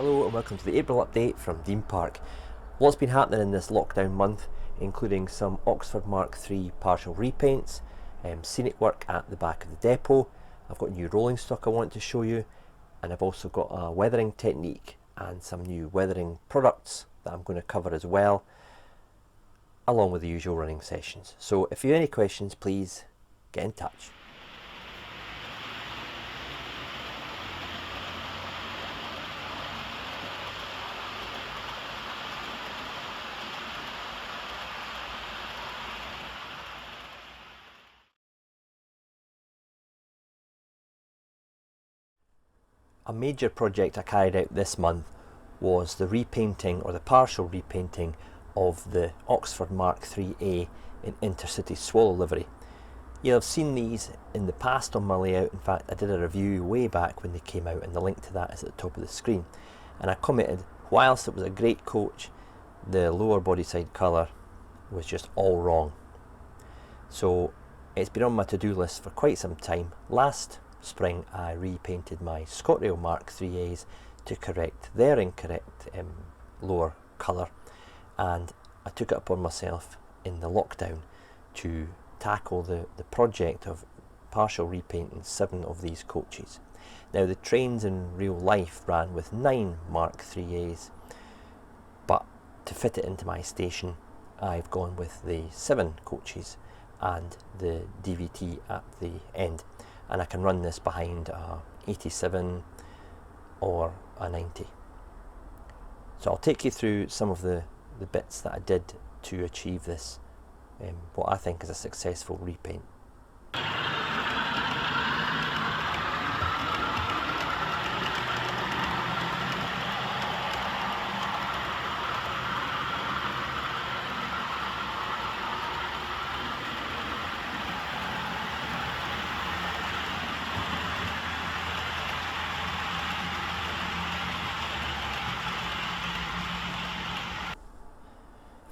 Hello and welcome to the April update from Dean Park. Lots been happening in this lockdown month, including some Oxford Mark 3 partial repaints, scenic work at the back of the depot. I've got new rolling stock I want to show you, and I've also got a weathering technique and some new weathering products that I'm going to cover as well, along with the usual running sessions. So if you have any questions, please get in touch. A major project I carried out this month was the repainting or the partial repainting of the Oxford Mark 3A in Intercity Swallow livery. You'll have seen these in the past on my layout. In fact, I did a review way back when they came out, and the link to that is at the top of the screen. And I commented, whilst it was a great coach, the lower body side colour was just all wrong. So it's been on my to-do list for quite some time. Last spring I repainted my ScotRail Mark 3As to correct their incorrect lower colour, and I took it upon myself in the lockdown to tackle the project of partial repainting 7 of these coaches. Now the trains in real life ran with 9 Mark 3As, but to fit it into my station I've gone with the 7 coaches and the DVT at the end. And I can run this behind a 87 or a 90. So I'll take you through some of the bits that I did to achieve this, what I think is a successful repaint.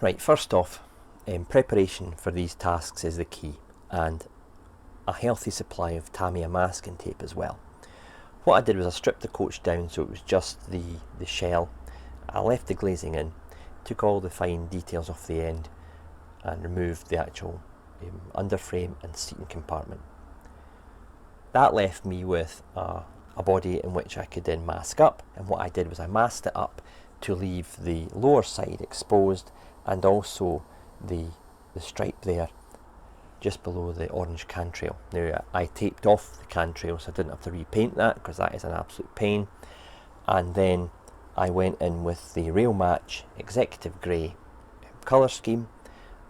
Right, first off, preparation for these tasks is the key, and a healthy supply of Tamiya masking tape as well. What I did was I stripped the coach down so it was just the shell. I left the glazing in, took all the fine details off the end and removed the actual underframe and seating compartment. That left me with a body in which I could then mask up, and what I did was I masked it up to leave the lower side exposed, and also the stripe there just below the orange cantrail. Now I taped off the cantrail so I didn't have to repaint that, because that is an absolute pain. And then I went in with the Rail Match Executive Grey colour scheme,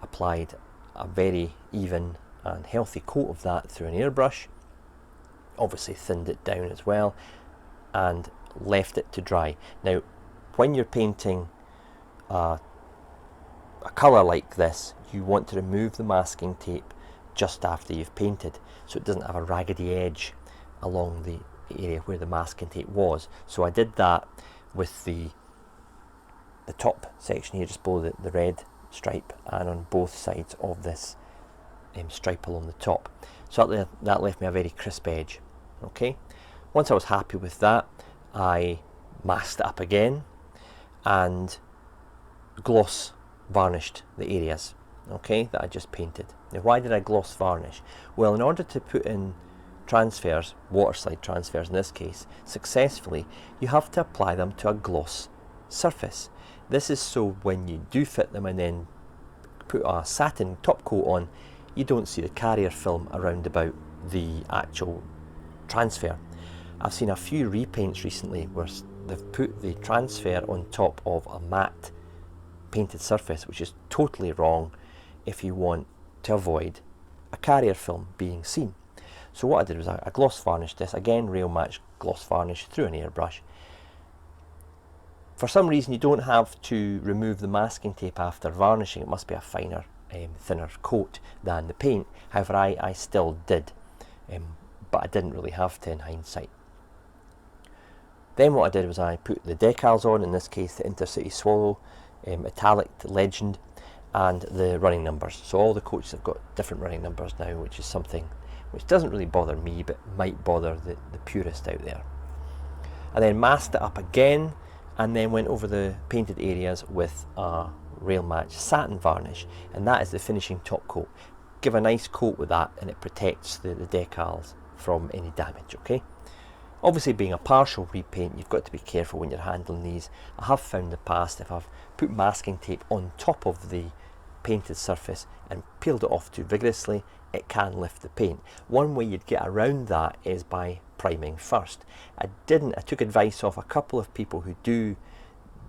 applied a very even and healthy coat of that through an airbrush, obviously thinned it down as well, and left it to dry. Now when you're painting a colour like this, you want to remove the masking tape just after you've painted, so it doesn't have a raggedy edge along the area where the masking tape was. So I did that with the top section here just below the red stripe, and on both sides of this stripe along the top. So that left me a very crisp edge. Okay, once I was happy with that, I masked it up again and gloss varnished the areas, okay, that I just painted. Now why did I gloss varnish? Well, in order to put in transfers, waterslide transfers in this case, successfully, you have to apply them to a gloss surface. This is so when you do fit them and then put a satin top coat on, you don't see the carrier film around about the actual transfer. I've seen a few repaints recently where they've put the transfer on top of a matte painted surface, which is totally wrong if you want to avoid a carrier film being seen. So what I did was I gloss varnished this, again Rail Match gloss varnish through an airbrush. For some reason you don't have to remove the masking tape after varnishing, it must be a finer, thinner coat than the paint. However, I still did, but I didn't really have to in hindsight. Then what I did was I put the decals on, in this case the Intercity Swallow Italic Legend, and the running numbers. So all the coaches have got different running numbers now, which is something which doesn't really bother me but might bother the purist out there. I then masked it up again and then went over the painted areas with a rail match satin varnish, and that is the finishing top coat. Give a nice coat with that and it protects the decals from any damage, okay? Obviously, being a partial repaint, you've got to be careful when you're handling these. I have found in the past, if I've put masking tape on top of the painted surface and peeled it off too vigorously, it can lift the paint. One way you'd get around that is by priming first. I took advice off a couple of people who do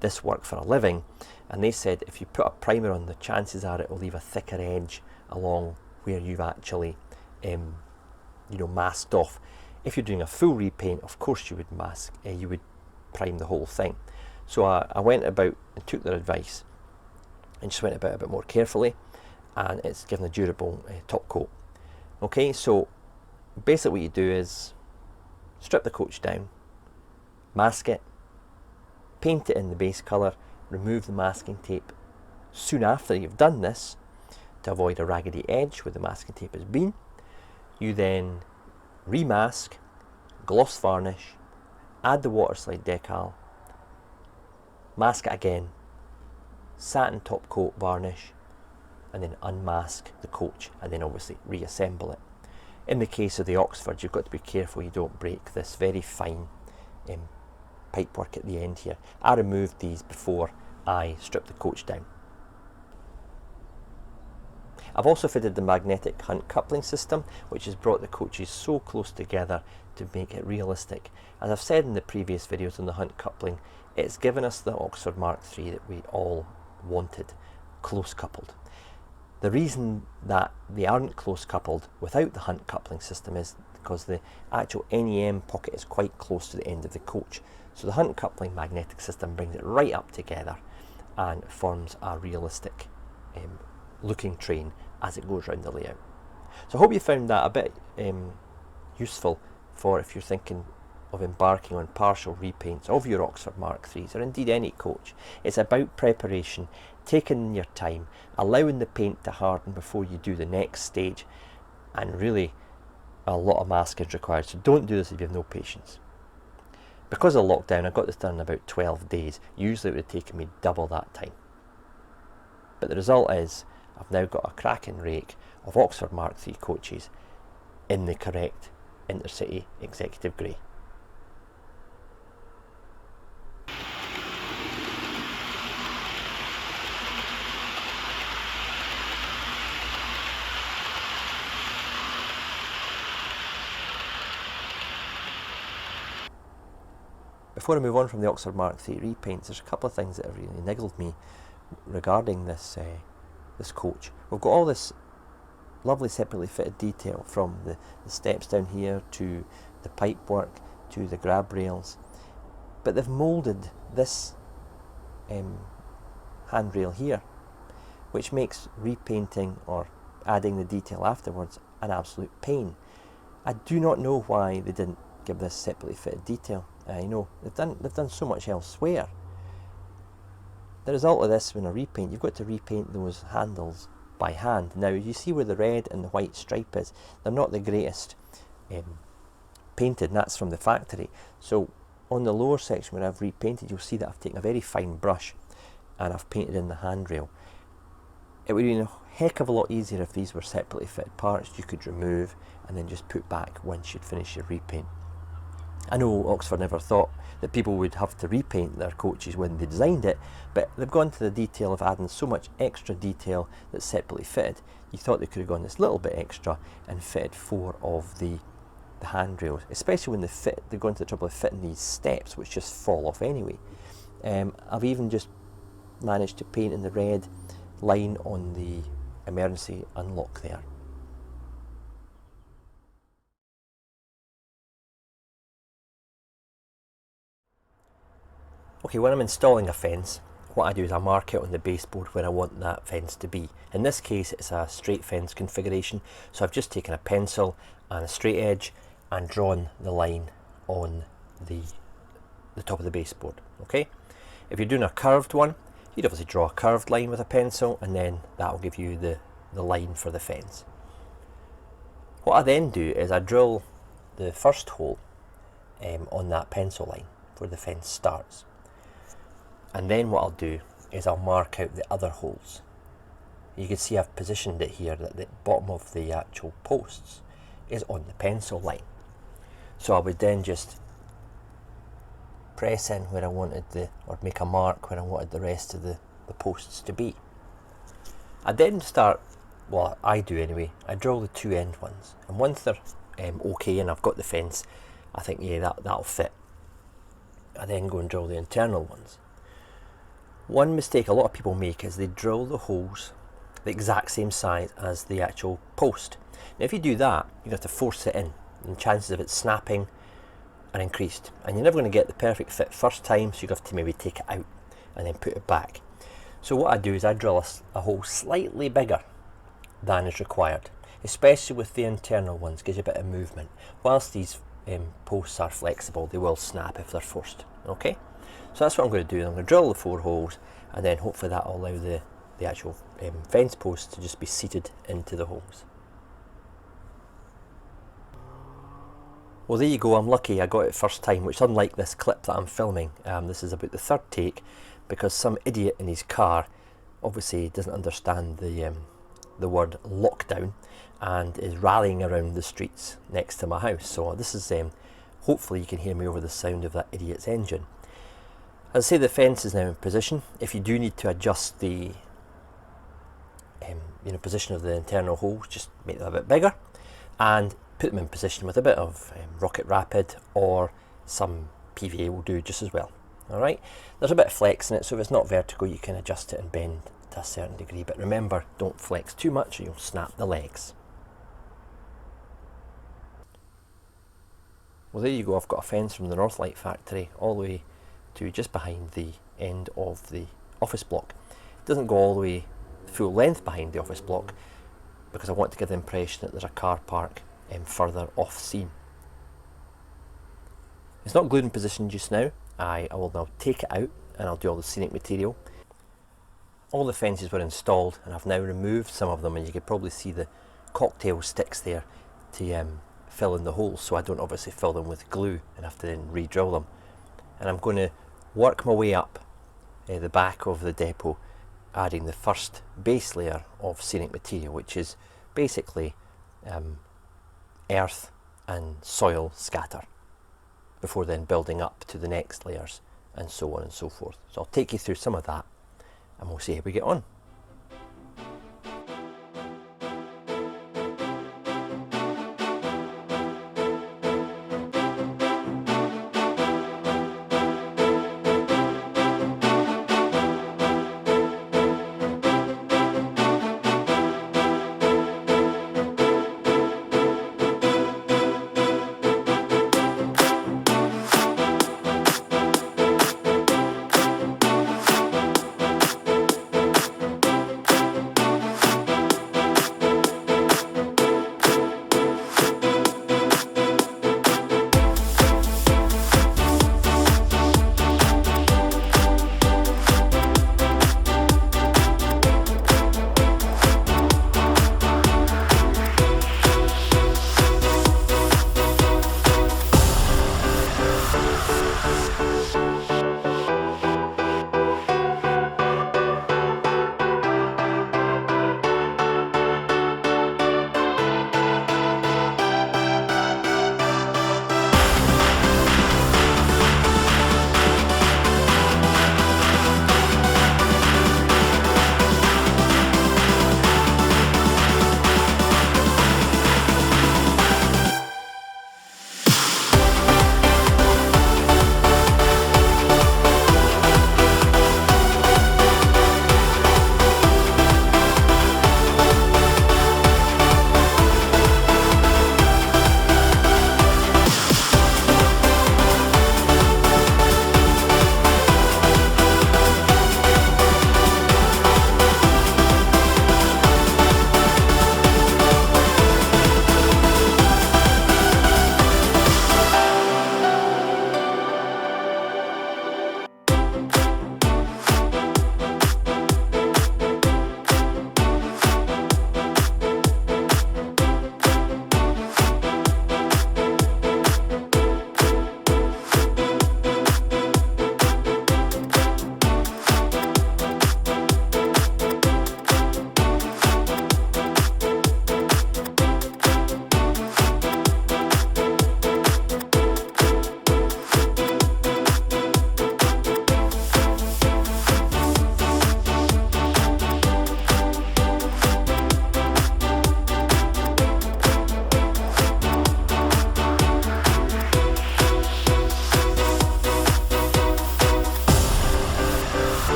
this work for a living, and they said if you put a primer on, the chances are it will leave a thicker edge along where you've actually masked off. If you're doing a full repaint, of course you would prime the whole thing. So I went about and took their advice and just went about it a bit more carefully, and it's given a durable top coat. Okay, so basically what you do is strip the coach down, mask it, paint it in the base colour, remove the masking tape soon after you've done this to avoid a raggedy edge where the masking tape has been. You then remask, gloss varnish, add the water slide decal, mask it again, satin top coat varnish, and then unmask the coach, and then obviously reassemble it. In the case of the Oxford, you've got to be careful you don't break this very fine pipework at the end here. I removed these before I stripped the coach down. I've also fitted the magnetic hunt coupling system, which has brought the coaches so close together to make it realistic. As I've said in the previous videos on the hunt coupling, it's given us the Oxford Mark III that we all wanted, close coupled. The reason that they aren't close coupled without the hunt coupling system is because the actual NEM pocket is quite close to the end of the coach. So the hunt coupling magnetic system brings it right up together and forms a realistic looking train as it goes around the layout. So I hope you found that a bit useful for if you're thinking of embarking on partial repaints of your Oxford Mark IIIs, or indeed any coach. It's about preparation, taking your time, allowing the paint to harden before you do the next stage, and really a lot of masking is required, so don't do this if you have no patience. Because of lockdown, I got this done in about 12 days. Usually it would have taken me double that time. But the result is I've now got a cracking rake of Oxford Mark III coaches in the correct Intercity Executive Grey. Before I move on from the Oxford Mark III repaints, there's a couple of things that have really niggled me regarding this coach. We've got all this lovely separately fitted detail, from the steps down here to the pipework to the grab rails, but they've moulded this handrail here, which makes repainting or adding the detail afterwards an absolute pain. I do not know why they didn't give this separately fitted detail. I know they've done so much elsewhere. The result of this, when I repaint, you've got to repaint those handles by hand. Now you see where the red and the white stripe is, they're not the greatest painted, and that's from the factory. So on the lower section where I've repainted, you'll see that I've taken a very fine brush and I've painted in the handrail. It would be a heck of a lot easier if these were separately fitted parts you could remove and then just put back once you'd finished your repaint. I know Oxford never thought that people would have to repaint their coaches when they designed it, but they've gone to the detail of adding so much extra detail that's separately fitted. You thought they could have gone this little bit extra and fitted 4 of the handrails, especially when they've gone to the trouble of fitting these steps, which just fall off anyway. I've even just managed to paint in the red line on the emergency unlock there. Okay, when I'm installing a fence, what I do is I mark it on the baseboard where I want that fence to be. In this case, it's a straight fence configuration, so I've just taken a pencil and a straight edge and drawn the line on the top of the baseboard. Okay, if you're doing a curved one, you'd obviously draw a curved line with a pencil, and then that will give you the line for the fence. What I then do is I drill the first hole on that pencil line where the fence starts. And then what I'll do is I'll mark out the other holes. You can see I've positioned it here that the bottom of the actual posts is on the pencil line. So I would then just press in where I wanted or make a mark where I wanted the rest of the posts to be. I then start, well I do anyway, I drill the two end ones, and once they're okay and I've got the fence, I think yeah that'll fit. I then go and drill the internal ones. One mistake a lot of people make is they drill the holes the exact same size as the actual post. Now if you do that, you have to force it in, and chances of it snapping are increased, and you're never going to get the perfect fit first time, so you have to maybe take it out and then put it back. So what I do is I drill a hole slightly bigger than is required, especially with the internal ones, gives you a bit of movement. Whilst these posts are flexible, they will snap if they're forced. Okay, so that's what I'm going to do. I'm going to drill the 4 holes, and then hopefully that will allow the actual fence posts to just be seated into the holes. Well, there you go. I'm lucky I got it first time, which unlike this clip that I'm filming, this is about the 3rd take, because some idiot in his car obviously doesn't understand the word lockdown and is rallying around the streets next to my house. So this is hopefully you can hear me over the sound of that idiot's engine. As I say, the fence is now in position. If you do need to adjust the position of the internal holes, just make them a bit bigger and put them in position with a bit of Rocket Rapid, or some PVA will do just as well. Alright, there's a bit of flex in it, so if it's not vertical you can adjust it and bend to a certain degree, but remember, don't flex too much or you'll snap the legs. Well, there you go. I've got a fence from the Northlight factory all the way to just behind the end of the office block. It doesn't go all the way full length behind the office block because I want to give the impression that there's a car park further off scene. It's not glued in position just now. I will now take it out and I'll do all the scenic material. All the fences were installed and I've now removed some of them, and you can probably see the cocktail sticks there to fill in the holes, so I don't obviously fill them with glue and have to then re-drill them. And I'm going to work my way up the back of the depot, adding the first base layer of scenic material, which is basically earth and soil scatter, before then building up to the next layers and so on and so forth. So I'll take you through some of that and we'll see how we get on.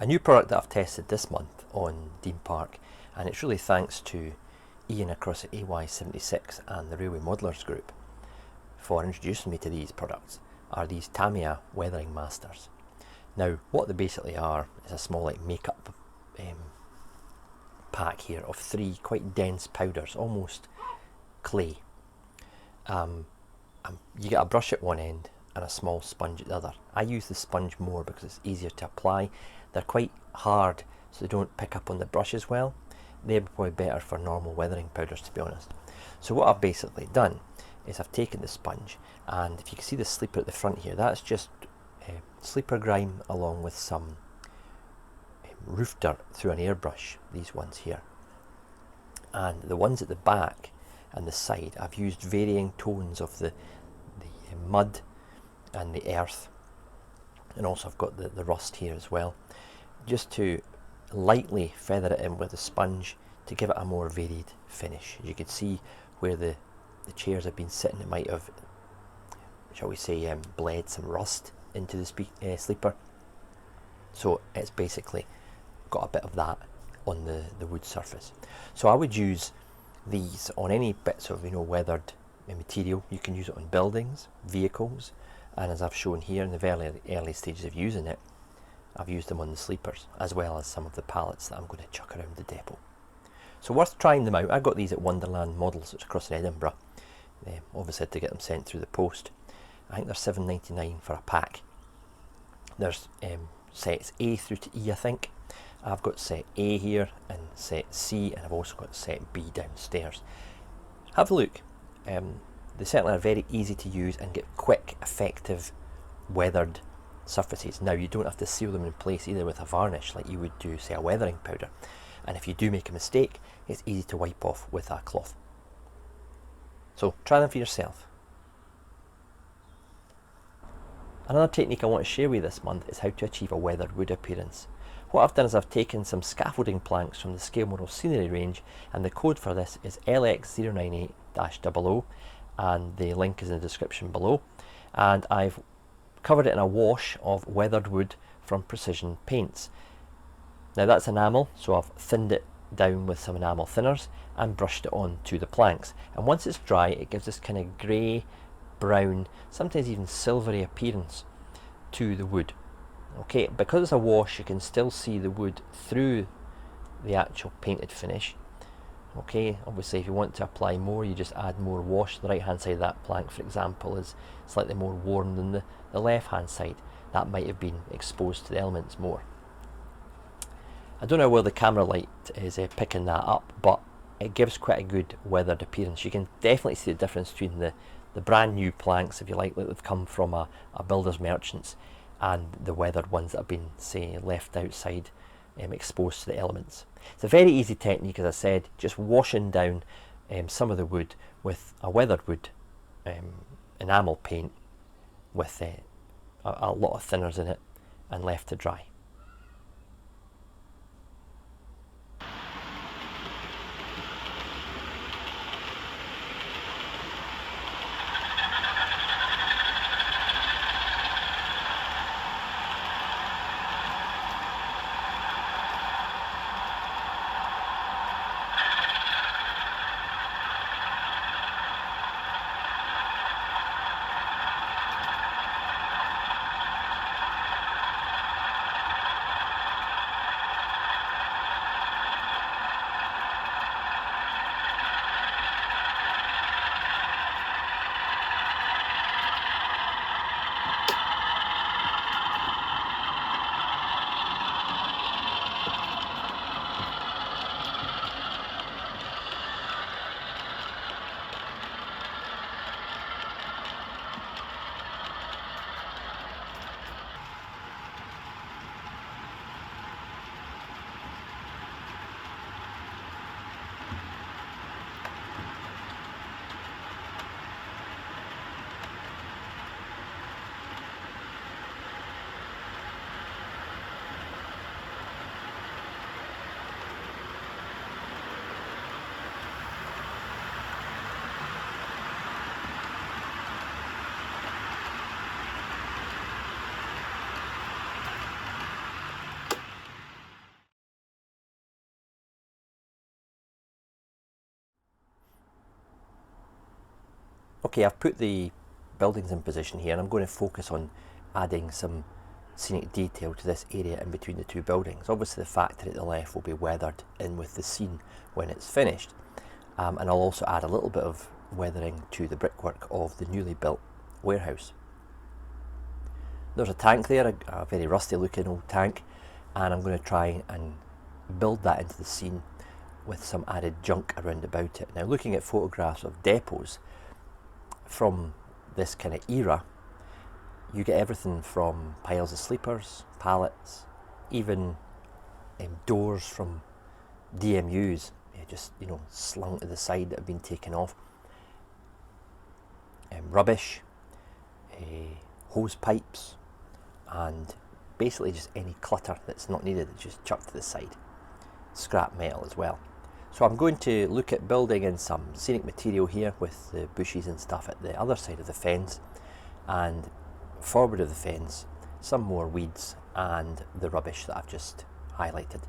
a new product that I've tested this month on Dean Park, and it's really thanks to Ian across at AY76 and the Railway Modelers Group for introducing me to these products, are these Tamiya Weathering Masters. Now, what they basically are is a small like makeup pack here of 3 quite dense powders, almost clay. You get a brush at one end and a small sponge at the other. I use the sponge more because it's easier to apply. They're quite hard, so they don't pick up on the brush as well. They're probably better for normal weathering powders, to be honest. So what I've basically done is I've taken the sponge, and if you can see the sleeper at the front here, that's just sleeper grime along with some roof dirt through an airbrush, these ones here. And the ones at the back and the side, I've used varying tones of the mud and the earth, and also I've got the rust here as well, just to lightly feather it in with a sponge to give it a more varied finish. As you can see where the chairs have been sitting, it might have, shall we say, bled some rust into the sleeper. So it's basically got a bit of that on the wood surface. So I would use these on any bits of weathered material. You can use it on buildings, vehicles, and as I've shown here in the early stages of using it, I've used them on the sleepers as well as some of the pallets that I'm going to chuck around the depot. So worth trying them out. I got these at Wonderland Models, which is across in Edinburgh. Obviously had to get them sent through the post. I think they're $7.99 for a pack. There's sets A through to E, I think. I've got set A here and set C, and I've also got set B downstairs. Have a look. They certainly are very easy to use and get quick, effective, weathered surfaces. Now, you don't have to seal them in place either with a varnish like you would do, say, a weathering powder. And if you do make a mistake, it's easy to wipe off with a cloth. So try them for yourself. Another technique I want to share with you this month is how to achieve a weathered wood appearance. What I've done is I've taken some scaffolding planks from the Scale Model Scenery range, and the code for this is LX098-00, and the link is in the description below. And I've covered it in a wash of weathered wood from Precision Paints. Now that's enamel, so I've thinned it down with some enamel thinners and brushed it on to the planks. And once it's dry, it gives this kind of grey, brown, sometimes even silvery appearance to the wood. Okay, because it's a wash, you can still see the wood through the actual painted finish. Okay, obviously if you want to apply more, you just add more wash. The right hand side of that plank, for example, is slightly more worn than the left hand side. That might have been exposed to the elements more. I don't know where the camera light is picking that up, but it gives quite a good weathered appearance. You can definitely see the difference between the brand new planks, if you like, that have come from a builder's merchants, and the weathered ones that have been, say, left outside, exposed to the elements. It's a very easy technique, as I said, just washing down some of the wood with a weathered wood enamel paint with a lot of thinners in it and left to dry. Okay, I've put the buildings in position here, and I'm going to focus on adding some scenic detail to this area in between the two buildings. Obviously the factory at the left will be weathered in with the scene when it's finished, and I'll also add a little bit of weathering to the brickwork of the newly built warehouse. There's a tank there, a very rusty looking old tank, and I'm going to try and build that into the scene with some added junk around about it. Now, looking at photographs of depots from this kind of era, you get everything from piles of sleepers, pallets, even doors from DMUs, just slung to the side that have been taken off, rubbish, hose pipes, and basically just any clutter that's not needed is just chucked to the side. Scrap metal as well. So I'm going to look at building in some scenic material here with the bushes and stuff at the other side of the fence, and forward of the fence some more weeds and the rubbish that I've just highlighted.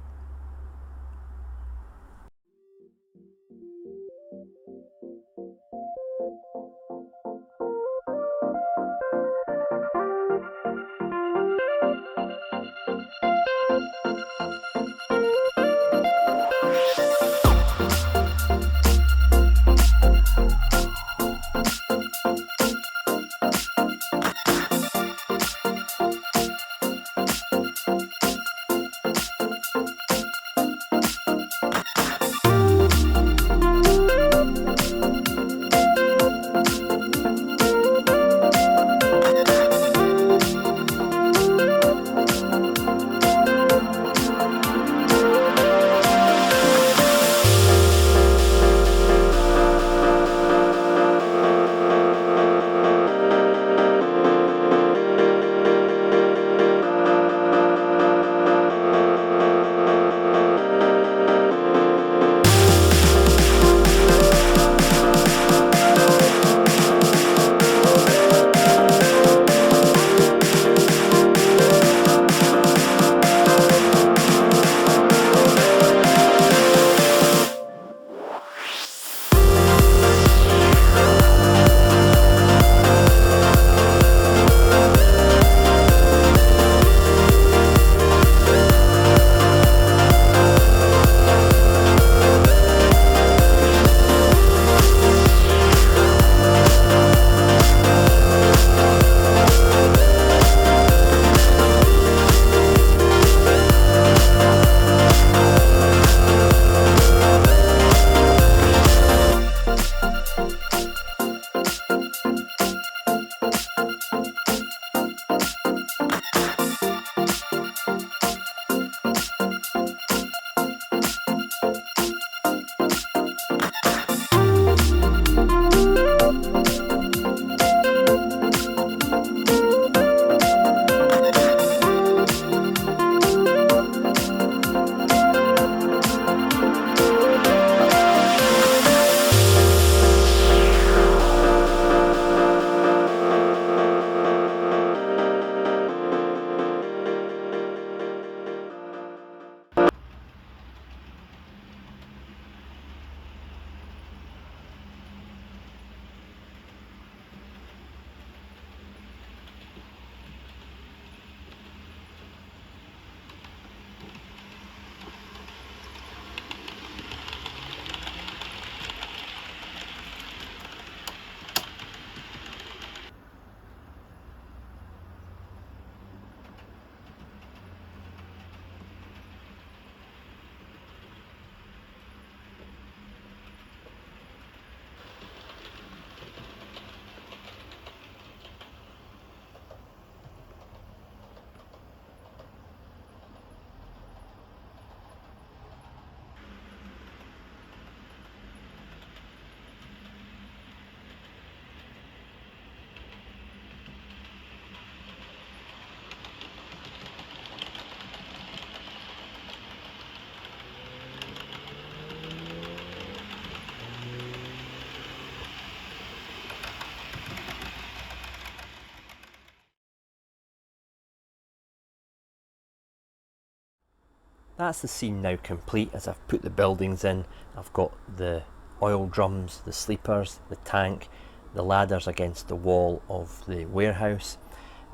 That's the scene now complete as I've put the buildings in. I've got the oil drums, the sleepers, the tank, the ladders against the wall of the warehouse.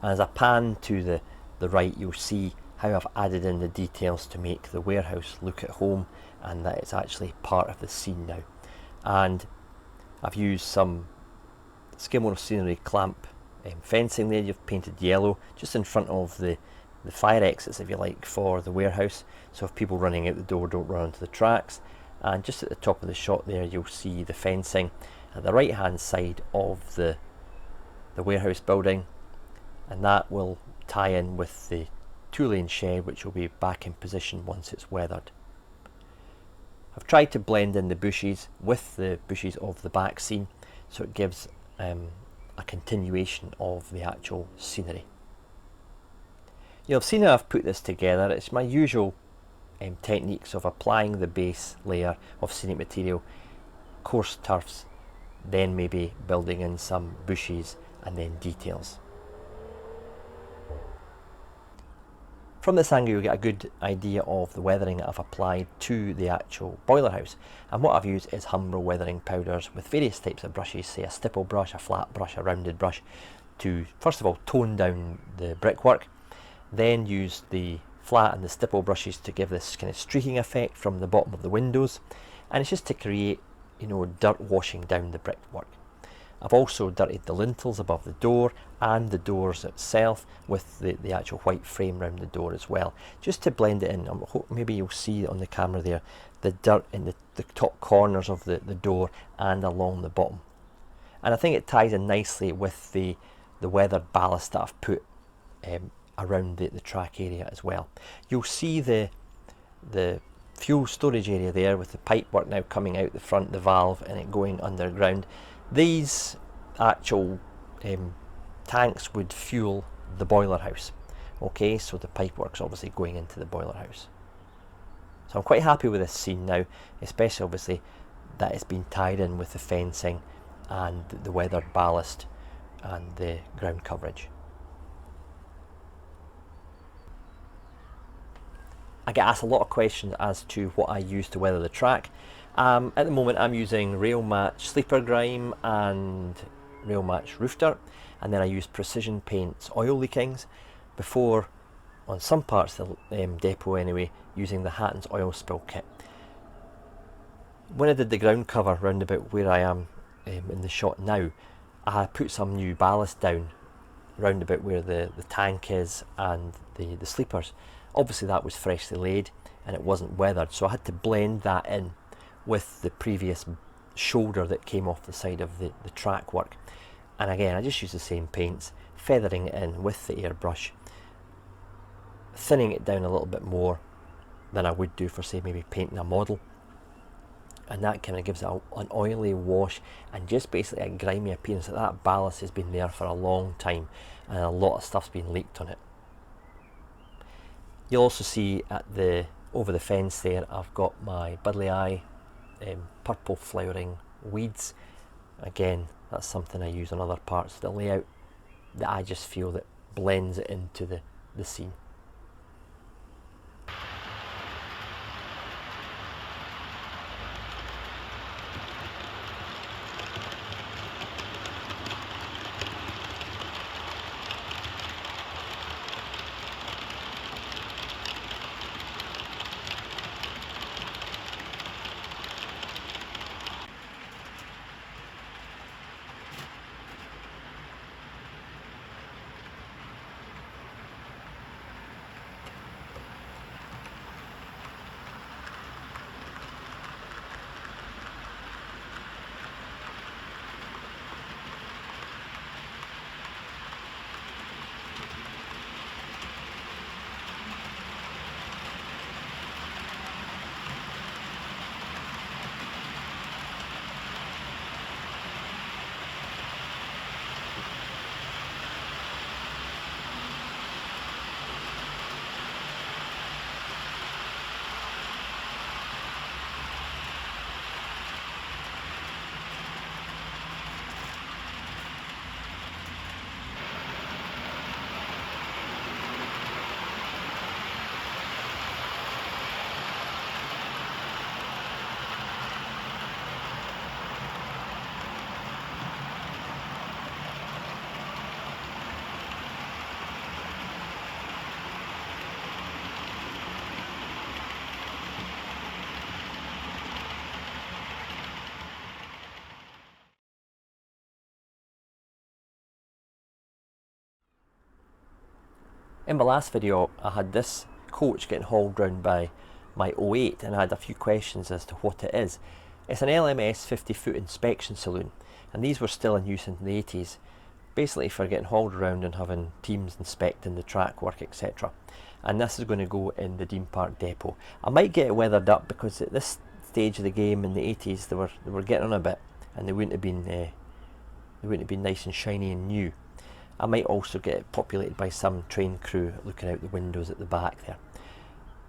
And as I pan to the right, you'll see how I've added in the details to make the warehouse look at home, and that it's actually part of the scene now. And I've used some Skidmore Scenery clamp fencing there. You've painted yellow just in front of the fire exits, if you like, for the warehouse, so if people running out the door don't run onto the tracks. And just at the top of the shot there, you'll see the fencing at the right hand side of the warehouse building, and that will tie in with the 2-lane shed, which will be back in position once it's weathered. I've tried to blend in the bushes with the bushes of the back scene, so it gives a continuation of the actual scenery. You'll have seen how I've put this together. It's my usual techniques of applying the base layer of scenic material, coarse turfs, then maybe building in some bushes and then details. From this angle you'll get a good idea of the weathering that I've applied to the actual boiler house, and what I've used is Humbrol weathering powders with various types of brushes, say a stipple brush, a flat brush, a rounded brush, to first of all tone down the brickwork, then use the flat and the stipple brushes to give this kind of streaking effect from the bottom of the windows, and it's just to create, you know, dirt washing down the brickwork. I've also dirtied the lintels above the door and the doors itself with the actual white frame around the door as well, just to blend it in. Maybe you'll see on the camera there the dirt in the top corners of the door and along the bottom. And I think it ties in nicely with the weathered ballast that I've put around the track area as well. You'll see the fuel storage area there with the pipe work now coming out the front, the valve, and it going underground. These actual tanks would fuel the boiler house. Okay, so the pipework's obviously going into the boiler house. So I'm quite happy with this scene now, especially obviously that it's been tied in with the fencing and the weathered ballast and the ground coverage. I get asked a lot of questions as to what I use to weather the track. At the moment I'm using Rail Match Sleeper Grime and Rail Match Roof Dirt, and then I use Precision Paints Oil Leakings, before on some parts of the depot anyway using the Hatton's Oil Spill Kit. When I did the ground cover round about where I am in the shot now, I put some new ballast down round about where the tank is and the sleepers. Obviously that was freshly laid and it wasn't weathered, so I had to blend that in with the previous shoulder that came off the side of the track work. And again, I just used the same paints, feathering it in with the airbrush, thinning it down a little bit more than I would do for, say, maybe painting a model, and that kind of gives it an oily wash and just basically a grimy appearance that ballast has been there for a long time and a lot of stuff's been leaked on it. You'll also see at over the fence there I've got my Budley Eye purple flowering weeds. Again, that's something I use on other parts of the layout that I just feel that blends it into the scene. In my last video I had this coach getting hauled round by my 08 and I had a few questions as to what it is. It's an LMS 50-foot inspection saloon, and these were still in use in the 80s, basically for getting hauled around and having teams inspecting the track work, etc. And this is going to go in the Dean Park depot. I might get it weathered up because at this stage of the game in the 80s they were getting on a bit, and they wouldn't have been nice and shiny and new. I might also get it populated by some train crew looking out the windows at the back there.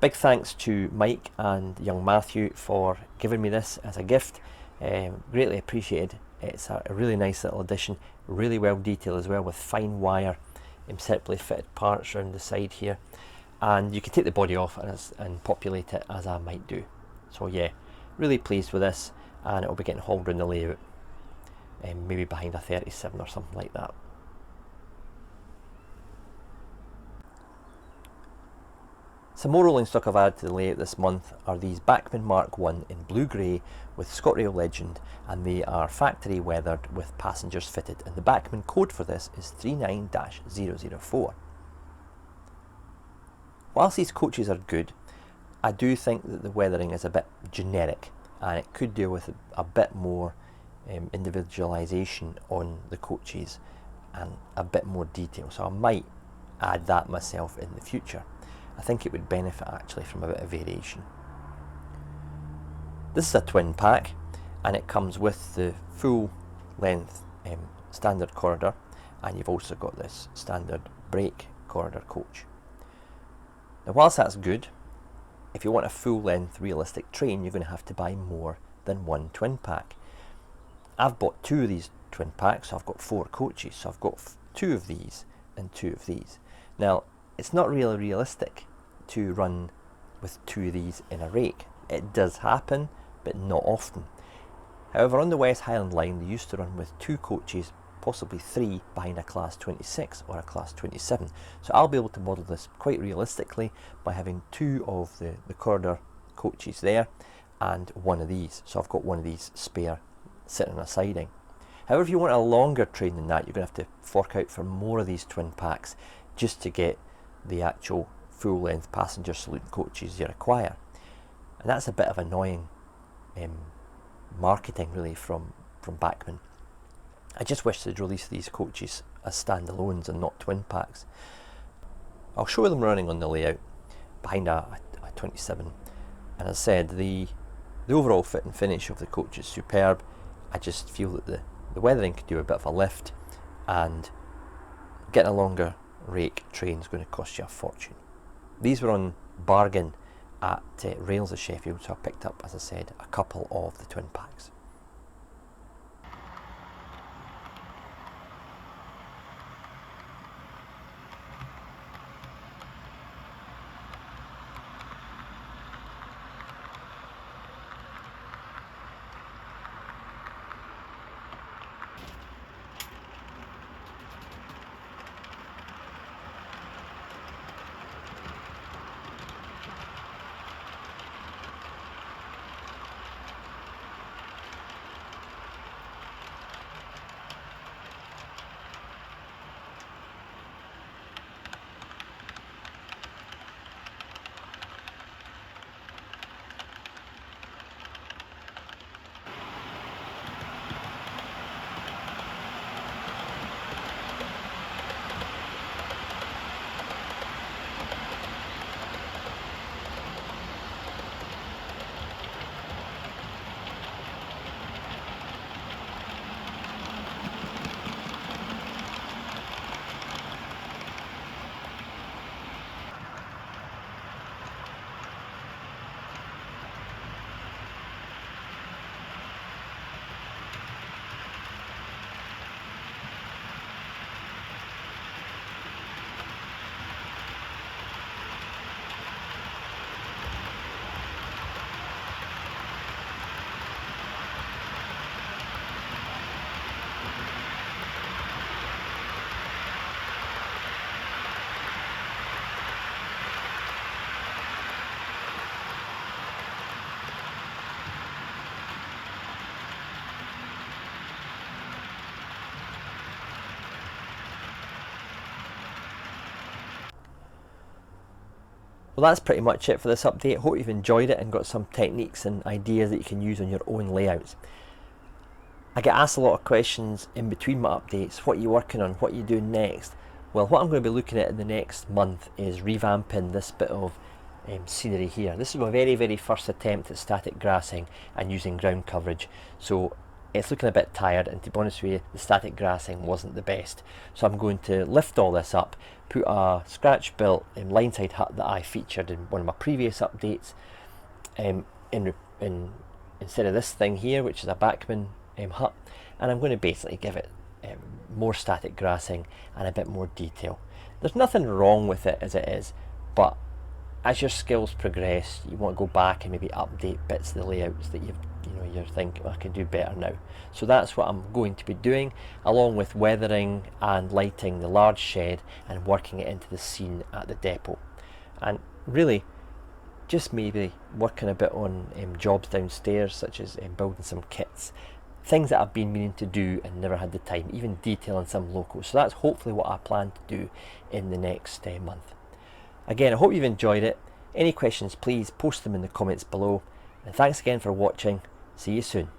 Big thanks to Mike and young Matthew for giving me this as a gift. Greatly appreciated. It's a really nice little addition, really well detailed as well, with fine wire and separately fitted parts around the side here. And you can take the body off and populate it as I might do. So yeah, really pleased with this, and it'll be getting hauled around the layout, maybe behind a 37 or something like that. Some more rolling stock I've added to the layout this month are these Bachmann Mark 1 in blue-grey with ScotRail legend, and they are factory weathered with passengers fitted, and the Bachmann code for this is 39-004. Whilst these coaches are good, I do think that the weathering is a bit generic, and it could do with a bit more individualisation on the coaches and a bit more detail, so I might add that myself in the future. I think it would benefit actually from a bit of variation. This is a twin pack, and it comes with the full length standard corridor, and you've also got this standard brake corridor coach. Now whilst that's good, if you want a full length realistic train, you're going to have to buy more than one twin pack. I've bought two of these twin packs, so I've got 4 coaches, so I've got 2 of these and 2 of these. Now it's not really realistic to run with 2 of these in a rake. It does happen, but not often. However, on the West Highland line they used to run with 2 coaches, possibly 3 behind a class 26 or a class 27. So I'll be able to model this quite realistically by having 2 of the corridor coaches there and 1 of these. So I've got 1 of these spare sitting on a siding. However, if you want a longer train than that, you're going to have to fork out for more of these twin packs just to get the actual full-length passenger saloon coaches you require, and that's a bit of annoying marketing really from Bachmann. I just wish they'd release these coaches as standalones and not twin packs. I'll show them running on the layout behind a 27, and as I said, the overall fit and finish of the coach is superb. I just feel that the weathering could do a bit of a lift, and getting a longer rake train is going to cost you a fortune. These were on bargain at Rails of Sheffield, so I picked up, as I said, a couple of the twin packs. Well, that's pretty much it for this update. Hope you've enjoyed it and got some techniques and ideas that you can use on your own layouts. I get asked a lot of questions in between my updates. What are you working on? What are you doing next? Well, what I'm going to be looking at in the next month is revamping this bit of scenery here. This is my very first attempt at static grassing and using ground coverage. So it's looking a bit tired, and to be honest with you, the static grassing wasn't the best. So I'm going to lift all this up, put a scratch built line-side hut that I featured in one of my previous updates instead of this thing here, which is a backman hut, and I'm going to basically give it more static grassing and a bit more detail. There's nothing wrong with it as it is, but as your skills progress, you want to go back and maybe update bits of the layouts that you're thinking, I can do better now. So that's what I'm going to be doing, along with weathering and lighting the large shed and working it into the scene at the depot. And really, just maybe working a bit on jobs downstairs, such as building some kits. Things that I've been meaning to do and never had the time, even detailing some locals. So that's hopefully what I plan to do in the next month. Again, I hope you've enjoyed it. Any questions, please post them in the comments below. And thanks again for watching. See you soon.